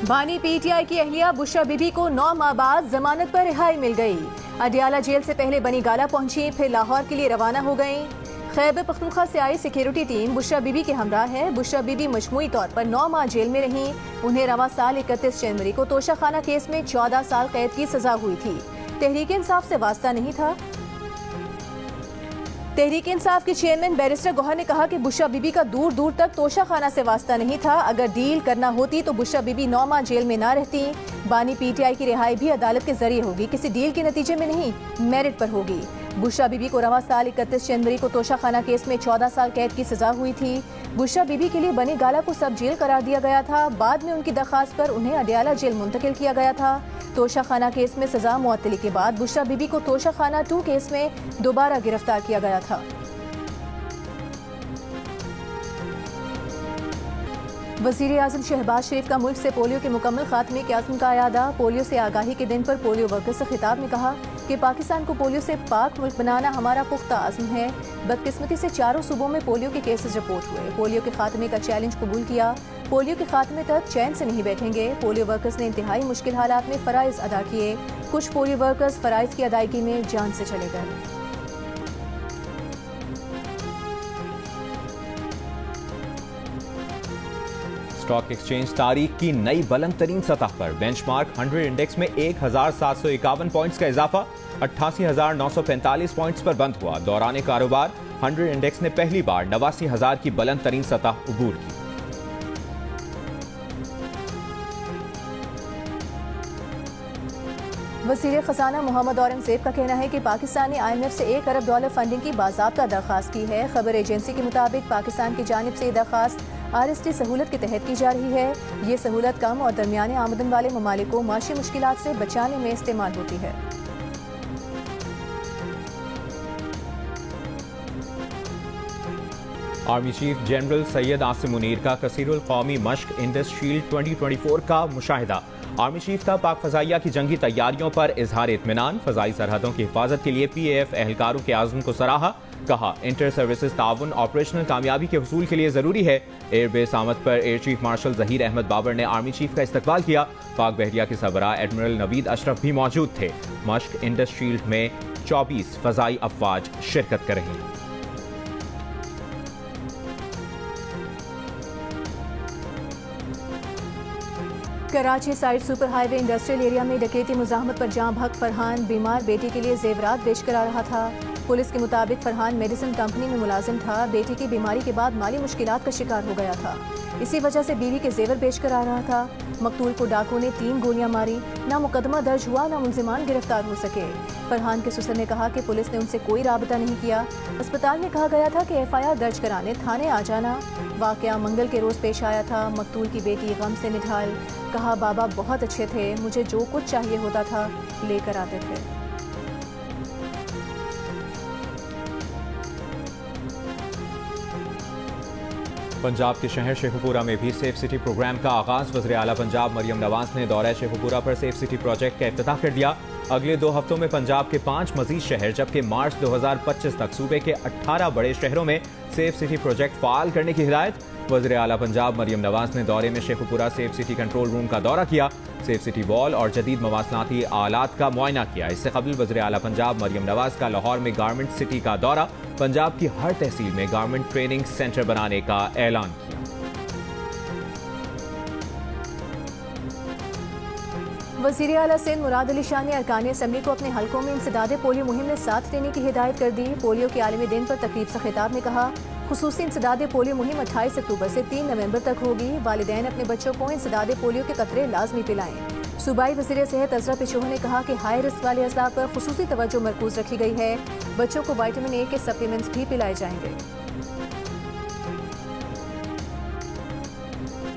بانی P T I کی اہلیہ بشرا بی بی کو 9 ماہ بعد ضمانت پر رہائی مل گئی۔ اڈیالہ جیل سے پہلے بنی گالہ پہنچی، پھر لاہور کے لیے روانہ ہو گئیں۔ خیبر پختونخوا سے آئی security team Bushra be be کے ہمراہ ہے۔ بشرا بی بی مجموعی طور پر 9 ماہ جیل میں رہیں۔ انہیں رواں سال 31 جنوری کو توشہ خانہ کیس میں 14 سال قید کی سزا ہوئی تھی۔ تحریک انصاف سے واسطہ نہیں تھا۔ تحریک انصاف کے چیئرمین بیرسٹر گوہر نے کہا کہ بشرا بی بی کا دور دور تک توشہ خانہ سے واسطہ نہیں تھا۔ اگر ڈیل کرنا ہوتی تو بشرا بی بی 9 ماہ جیل میں نہ رہتی۔ بانی پی ٹی آئی کی رہائی بھی عدالت کے ذریعے ہوگی، کسی ڈیل کے نتیجے میں نہیں، میرٹ پر ہوگی۔ بشرا بی بی کو رواں سال 31 جنوری کو توشہ خانہ کیس میں 14 سال قید کی سزا ہوئی تھی۔ بشرا بی بی کے لیے بنی گالہ کو سب جیل قرار دیا گیا تھا۔ بعد میں ان کی درخواست پر انہیں اڈیالہ جیل منتقل کیا گیا تھا۔ توشہ خانہ کیس میں سزا معطلی کے بعد بشرا بی بی کو توشہ خانہ 2 کیس میں دوبارہ گرفتار کیا گیا تھا۔ وزیر اعظم شہباز شریف کا ملک سے پولیو کے مکمل خاتمے کے عزم کا اعادہ۔ پولیو سے آگاہی کے دن پر پولیو ورکرز سے خطاب میں کہا کہ پاکستان کو پولیو سے پاک ملک بنانا ہمارا پختہ عزم ہے۔ بدقسمتی سے 4 صوبوں میں پولیو کے کیسز رپورٹ ہوئے۔ پولیو کے خاتمے کا چیلنج قبول کیا۔ پولیو کے خاتمے تک چین سے نہیں بیٹھیں گے۔ پولیو ورکرز نے انتہائی مشکل حالات میں فرائض ادا کیے۔ کچھ پولیو ورکرز فرائض کی ادائیگی میں جان سے چلے گئے۔ اسٹاک ایکسچینج تاریخ کی نئی بلند ترین سطح پر بینچ مارک 100 انڈیکس میں 1751 پوائنٹس کا اضافہ 88,945 پوائنٹس پر بند ہوا۔ دوران کاروبار 100 انڈیکس نے پہلی بار 89,000 کی بلند ترین سطح عبور کی۔ وزیر خزانہ محمد اورنگزیب کا کہنا ہے کہ پاکستان نے IMF سے $1 ارب فنڈنگ کی باضابطہ درخواست کی ہے۔ خبر ایجنسی کے مطابق پاکستان کی جانب سے یہ درخواست RST سہولت کے تحت کی جا رہی ہے۔ یہ سہولت کم اور درمیانے آمدن والے ممالک کو معاشی مشکلات سے بچانے میں استعمال ہوتی ہے۔ Army chief general Syed Asim Munir کا کثیر القومی مشق انڈس شیلڈ 2024 کا مشاہدہ۔ آرمی چیف کا پاک فضائیہ کی جنگی تیاریوں پر اظہار اطمینان۔ فضائی سرحدوں کی حفاظت کے لیے PAF اہلکاروں کے عزم کو سراہا۔ کہا انٹر سروسز تعاون آپریشنل کامیابی کے حصول کے لیے ضروری ہے۔ ایئر بیس آمد پر air chief marshal Zaheer Ahmed Babar نے آرمی چیف کا استقبال کیا۔ پاک بحریہ کے سربراہ ایڈمرل نوید اشرف بھی موجود تھے۔ مشق انڈس شیلڈ میں 24 فضائی افواج شرکت کر رہی ہیں۔ کراچی سائٹ سپر ہائی وے انڈسٹریل ایریا میں ڈکیتی مزاحمت پر جاں بحق فرحان بیمار بیٹی کے لیے زیورات بیچ کر آ رہا تھا۔ پولیس کے مطابق فرحان میڈیسن کمپنی میں ملازم تھا۔ بیٹی کی بیماری کے بعد مالی مشکلات کا شکار ہو گیا تھا، اسی وجہ سے بیوی کے زیور بیچ کر آ رہا تھا۔ مقتول کو ڈاکو نے 3 گولیاں ماری۔ نہ مقدمہ درج ہوا، نہ ملزمان گرفتار ہو سکے۔ فرحان کے سسر نے کہا کہ پولیس نے ان سے کوئی رابطہ نہیں کیا۔ اسپتال میں کہا گیا تھا کہ FIR درج کرانے تھانے آ جانا۔ واقعہ منگل کے روز پیش آیا تھا۔ مقتول کی بیٹی غم سے نڈھال۔ کہا بابا بہت اچھے تھے، مجھے جو کچھ چاہیے ہوتا تھا لے کر آتے تھے۔ پنجاب کے شہر شیخوپورہ میں بھی سیف سٹی پروگرام کا آغاز۔ وزیر اعلیٰ پنجاب مریم نواز نے دورہ شیخوپورہ پر سیف سٹی پروجیکٹ کا افتتاح کر دیا۔ اگلے 2 ہفتوں میں پنجاب کے 5 مزید شہر جبکہ مارچ 2025 تک صوبے کے 18 بڑے شہروں میں سیف سٹی پروجیکٹ فعال کرنے کی ہدایت۔ وزیر اعلیٰ پنجاب مریم نواز نے دورے میں Sheikhupura safe city control room کا دورہ کیا۔ سیف سٹی وال اور جدید مواصلاتی آلات کا معائنہ کیا۔ اس سے قبل وزیر اعلیٰ پنجاب مریم نواز کا لاہور میں گارمنٹ سٹی کا دورہ، پنجاب کی ہر تحصیل میں گارمنٹ ٹریننگ سینٹر بنانے کا اعلان کیا۔ وزیر اعلیٰ سندھ مراد علی شاہ نے ارکان اسمبلی کو اپنے حلقوں میں انسداد پولیو مہم میں ساتھ دینے کی ہدایت کر دی۔ پولیو کے عالمی دن پر تقریب سے خطاب میں کہا خصوصی انسداد پولیو مہم 28 اکتوبر سے 3 نومبر تک ہوگی۔ والدین اپنے بچوں کو انسداد پولیو کے قطرے لازمی پلائیں۔ صوبائی وزیر صحت عزرا پچوہ نے کہا کہ ہائی رسک والے اضلاع پر خصوصی توجہ مرکوز رکھی گئی ہے۔ بچوں کو وائٹامن A کے سپلیمنٹس بھی پلائے جائیں گے۔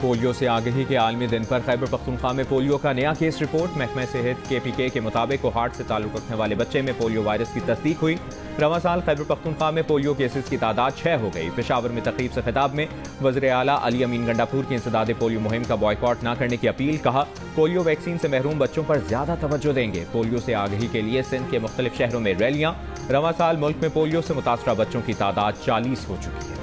پولیو سے آگہی کے عالمی دن پر خیبر پختونخوا میں پولیو کا نیا کیس رپورٹ۔ محکمہ صحت KPK کے مطابق کوہاٹ سے تعلق رکھنے والے بچے میں پولیو وائرس کی تصدیق ہوئی۔ رواں سال خیبر پختونخوا میں پولیو کیسز کی تعداد 6 ہو گئی۔ پشاور میں تقریب سے خطاب میں وزیر اعلیٰ علی امین گنڈاپور کی انسداد پولیو مہم کا بائیکاٹ نہ کرنے کی اپیل۔ کہا پولیو ویکسین سے محروم بچوں پر زیادہ توجہ دیں گے۔ پولیو سے آگہی کے لیے سندھ کے مختلف شہروں میں ریلیاں۔ رواں سال ملک میں پولیو سے متاثرہ بچوں کی تعداد 40 ہو چکی ہے۔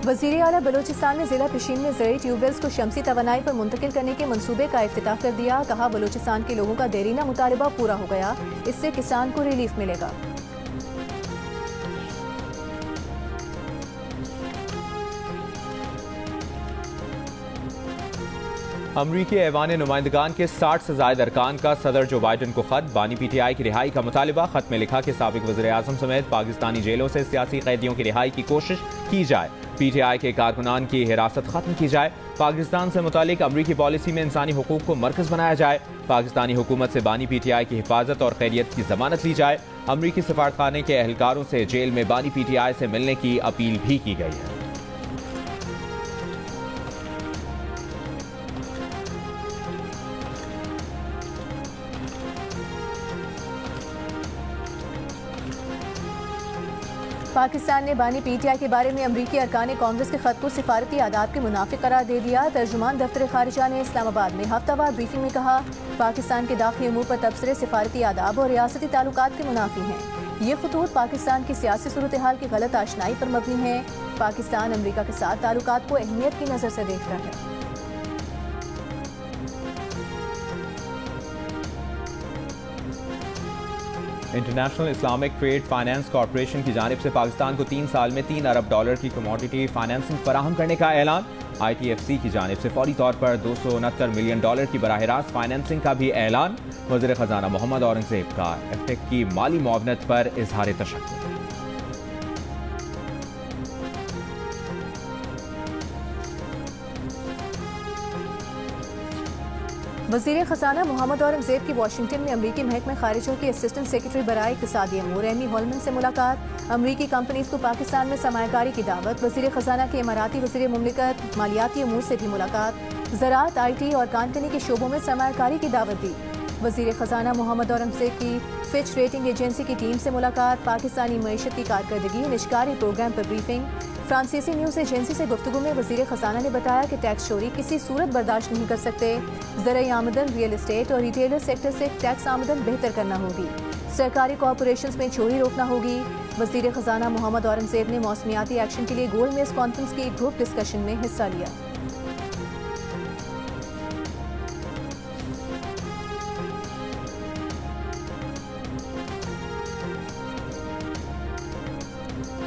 وزیر اعلیٰ بلوچستان نے ضلع پشین میں زرعی ٹیوب ویلز کو شمسی توانائی پر منتقل کرنے کے منصوبے کا افتتاح کر دیا. کہا بلوچستان کے لوگوں کا دیرینہ مطالبہ پورا ہو گیا, اس سے کسان کو ریلیف ملے گا. امریکی ایوان نمائندگان کے 60 سے زائد ارکان کا صدر جو بائیڈن کو خط. بانی پی ٹی آئی کی رہائی کا مطالبہ. خط میں لکھا کہ سابق وزیر اعظم سمیت پاکستانی جیلوں سے سیاسی قیدیوں کی رہائی کی کوشش کی جائے. پی ٹی آئی کے کارکنان کی حراست ختم کی جائے. پاکستان سے متعلق امریکی پالیسی میں انسانی حقوق کو مرکز بنایا جائے. پاکستانی حکومت سے بانی پی ٹی آئی کی حفاظت اور خیریت کی ضمانت لی جائے. امریکی سفارتخانے کے اہلکاروں سے جیل میں بانی پی ٹی آئی سے ملنے کی اپیل بھی کی گئی ہے. پاکستان نے بانی پی ٹی آئی کے بارے میں امریکی ارکان کانگریس کے خط کو سفارتی آداب کے منافق قرار دے دیا. ترجمان دفتر خارجہ نے اسلام آباد میں ہفتہ وار بریفنگ میں کہا پاکستان کے داخلی امور پر تبصرے سفارتی آداب اور ریاستی تعلقات کے منافی ہیں. یہ خطوط پاکستان کی سیاسی صورتحال کی غلط آشنائی پر مبنی ہیں. پاکستان امریکہ کے ساتھ تعلقات کو اہمیت کی نظر سے دیکھتا ہے. International Islamic trade finance corporation کی جانب سے پاکستان کو 3 سال میں $3 ارب کی کموڈٹی فائنانسنگ فراہم کرنے کا اعلان. آئی ٹی ایف سی کی جانب سے فوری طور پر $269 ملین کی براہ راست فائنانسنگ کا بھی اعلان. وزیر خزانہ محمد اورنگزیب کا ایفٹیک کی مالی معاونت پر اظہار تشکر. وزیر خزانہ محمد اورنگزیب کی واشنگٹن میں امریکی محکمہ خارجہ کی اسسٹنٹ سیکرٹری برائے اقتصادی امور ایمی ہولمن سے ملاقات. امریکی کمپنیز کو پاکستان میں سرمایہ کاری کی دعوت. وزیر خزانہ کے اماراتی وزیر مملکت مالیاتی امور سے بھی ملاقات. زراعت, آئی ٹی اور کانکنی کے شعبوں میں سرمایہ کاری کی دعوت دی. وزیر خزانہ محمد اورنگزیب کی فچ ریٹنگ ایجنسی کی ٹیم سے ملاقات. پاکستانی معیشت کی کارکردگی نشکاری پروگرام پر بریفنگ. فرانسیسی نیوز ایجنسی سے گفتگو میں وزیر خزانہ نے بتایا کہ ٹیکس چوری کسی صورت برداشت نہیں کر سکتے. زرعی آمدن, ریئل اسٹیٹ اور ریٹیلر سیکٹر سے ٹیکس آمدن بہتر کرنا ہوگی. سرکاری کارپوریشنز میں چوری روکنا ہوگی. وزیر خزانہ محمد اورنگزیب نے موسمیاتی ایکشن کے لیے گول میز کانفرنس کی گروپ ڈسکشن میں حصہ لیا.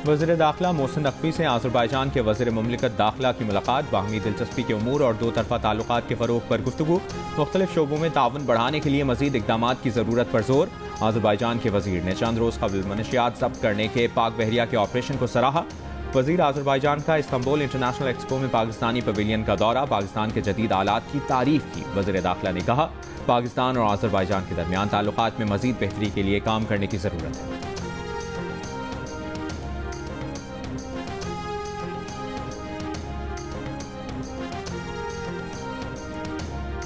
وزیر داخلہ محسن نقوی سے آذربائیجان کے وزیر مملکت داخلہ کی ملاقات. باہمی دلچسپی کے امور اور دو طرفہ تعلقات کے فروغ پر گفتگو. مختلف شعبوں میں تعاون بڑھانے کے لیے مزید اقدامات کی ضرورت پر زور. آذربائیجان کے وزیر نے چند روز قبل منشیات ضبط کرنے کے پاک بحریہ کے آپریشن کو سراہا. وزیر آذربائیجان کا استنبول انٹرنیشنل ایکسپو میں پاکستانی پویلین کا دورہ. پاکستان کے جدید آلات کی تعریف کی. وزیر داخلہ نے کہا پاکستان اور آذربائیجان کے درمیان تعلقات میں مزید بہتری کے لیے کام کرنے کی ضرورت ہے.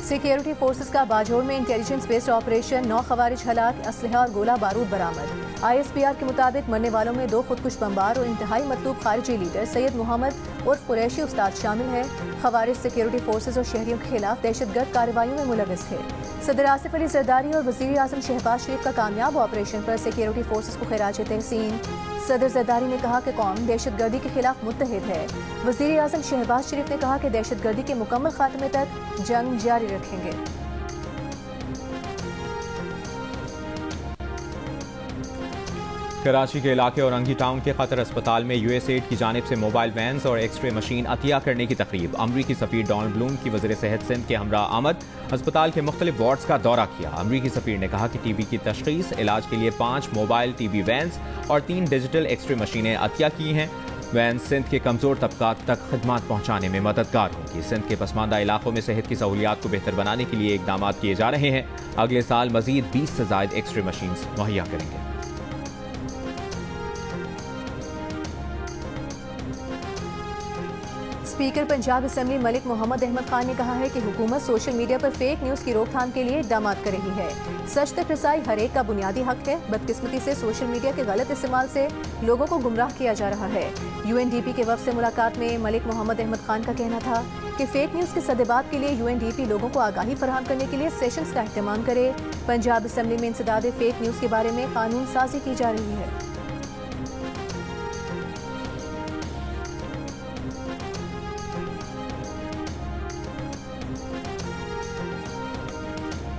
سیکیورٹی فورسز کا باجوڑ میں انٹیلیجنس بیسڈ آپریشن. 9 خوارج ہلاک, اسلحہ اور گولہ بارود برآمد. آئی ایس پی آر کے مطابق مرنے والوں میں 2 خودکش بمبار اور انتہائی مطلوب خارجی لیڈر سید محمد عرف قریشی استاد شامل ہیں. خوارج سیکیورٹی فورسز اور شہریوں کے خلاف دہشت گرد کارروائیوں میں ملوث تھے. صدر آصف علی زرداری اور وزیر اعظم شہباز شریف کا کامیاب آپریشن پر سیکیورٹی فورسز کو خراج تحسین. صدر زرداری نے کہا کہ قوم دہشت گردی کے خلاف متحد ہے. وزیر اعظم شہباز شریف نے کہا کہ دہشت گردی کے مکمل خاتمے تک جنگ جاری رکھیں گے. کراچی کے علاقے اورنگی ٹاؤن کے قطر اسپتال میں یو ایس ایڈ کی جانب سے موبائل وینز اور ایکس رے مشین عطیہ کرنے کی تقریب. امریکی سفیر ڈونلڈ بلوم کی وزیر صحت سندھ کے ہمراہ آمد. اسپتال کے مختلف وارڈز کا دورہ کیا. امریکی سفیر نے کہا کہ ٹی بی کی تشخیص, علاج کے لیے 5 موبائل ٹی بی وینز اور 3 ڈیجیٹل ایکس رے مشینیں عطیہ کی ہیں. وینز سندھ کے کمزور طبقات تک خدمات پہنچانے میں مددگار ہوں گی. سندھ کے پسماندہ علاقوں میں صحت کی سہولیات کو بہتر بنانے کے لیے اقدامات کیے جا رہے ہیں. اگلے سال مزید 20 سے زائد ایکس رے مشینز مہیا کریں گے. اسپیکر پنجاب اسمبلی ملک محمد احمد خان نے کہا ہے کہ حکومت سوشل میڈیا پر فیک نیوز کی روک تھام کے لیے اقدامات کر رہی ہے. سچ تک رسائی ہر ایک کا بنیادی حق ہے. بدقسمتی سے سوشل میڈیا کے غلط استعمال سے لوگوں کو گمراہ کیا جا رہا ہے. یو این ڈی پی کے وفد سے ملاقات میں ملک محمد احمد خان کا کہنا تھا کہ فیک نیوز کے سدبات کے لیے یو این ڈی پی لوگوں کو آگاہی فراہم کرنے کے لیے سیشنز کا اہتمام کرے. پنجاب اسمبلی میں انسداد فیک نیوز کے بارے میں قانون سازی کی جا رہی ہے.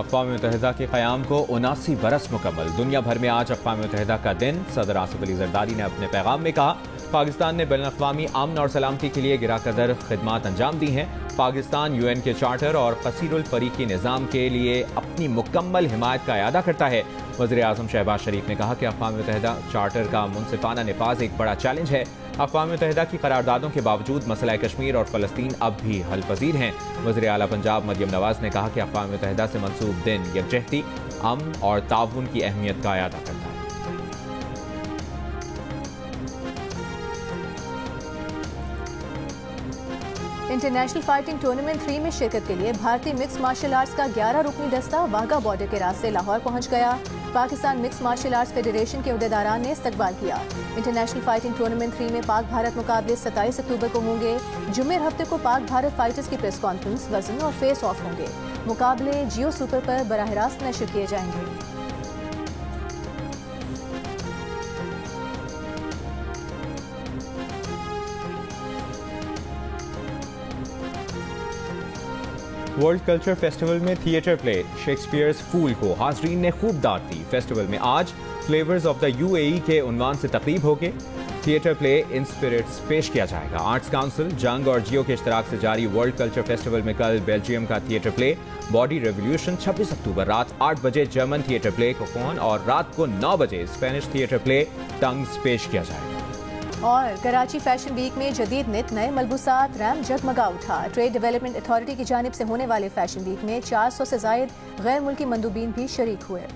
اقوام متحدہ کے قیام کو 79 برس مکمل. دنیا بھر میں آج اقوام متحدہ کا دن. صدر آصف علی زرداری نے اپنے پیغام میں کہا پاکستان نے بین الاقوامی امن اور سلامتی کے لیے گراں قدر خدمات انجام دی ہیں. پاکستان UN کے چارٹر اور قصیر الفریقی نظام کے لیے اپنی مکمل حمایت کا اعادہ کرتا ہے. وزیر اعظم شہباز شریف نے کہا کہ اقوام متحدہ چارٹر کا منصفانہ نفاذ ایک بڑا چیلنج ہے. اقوام متحدہ کی قراردادوں کے باوجود مسئلہ کشمیر اور فلسطین اب بھی حل پذیر ہیں. وزیر اعلیٰ پنجاب مریم نواز نے کہا کہ اقوام متحدہ سے منسوب دن یکجہتی، امن اور تعاون کی اہمیت کا اعادہ کرتا ہے. انٹرنیشنل فائٹنگ ٹورنامنٹ 3 میں شرکت کے لیے بھارتی مکس مارشل آرٹس کا 11 رکنی دستہ واہگہ بارڈر کے راستے لاہور پہنچ گیا. Pakistan mixed martial arts federation کے عہدیداران نے استقبال کیا. انٹرنیشنل فائٹنگ ٹورنامنٹ 3 میں پاک بھارت مقابلے 27 اکتوبر کو ہوں گے. جمعے ہفتے کو پاک بھارت فائٹرز کی پریس کانفرنس، وزن اور فیس آف ہوں گے. مقابلے جیو سپر پر براہ راست نشر کیے جائیں گے. ورلڈ کلچر فیسٹیول میں تھیٹر پلے شیکسپیئرز فول کو حاضرین نے خوب داد دی. فیسٹیول میں آج فلیورز آف دا UAE کے عنوان سے تقریب ہوگی. تھیٹر پلے ان اسپرٹس پیش کیا جائے گا. آرٹس کاؤنسل، جنگ اور جیو کے اشتراک سے جاری ورلڈ کلچر فیسٹیول میں کل بیلجیم کا تھیٹر پلے باڈی ریولیوشن، 26 اکتوبر رات 8 بجے جرمن تھیٹر پلے کوکون اور رات کو 9 بجے اسپینش تھیٹر پلے ٹنگز پیش کیا جائے گا. اور کراچی فیشن ویک میں جدید نت نئے ملبوسات ریم جگمگا اٹھا. ٹریڈ ڈیولپمنٹ اتھارٹی کی جانب سے ہونے والے فیشن ویک میں 400 سے زائد غیر ملکی مندوبین بھی شریک ہوئے.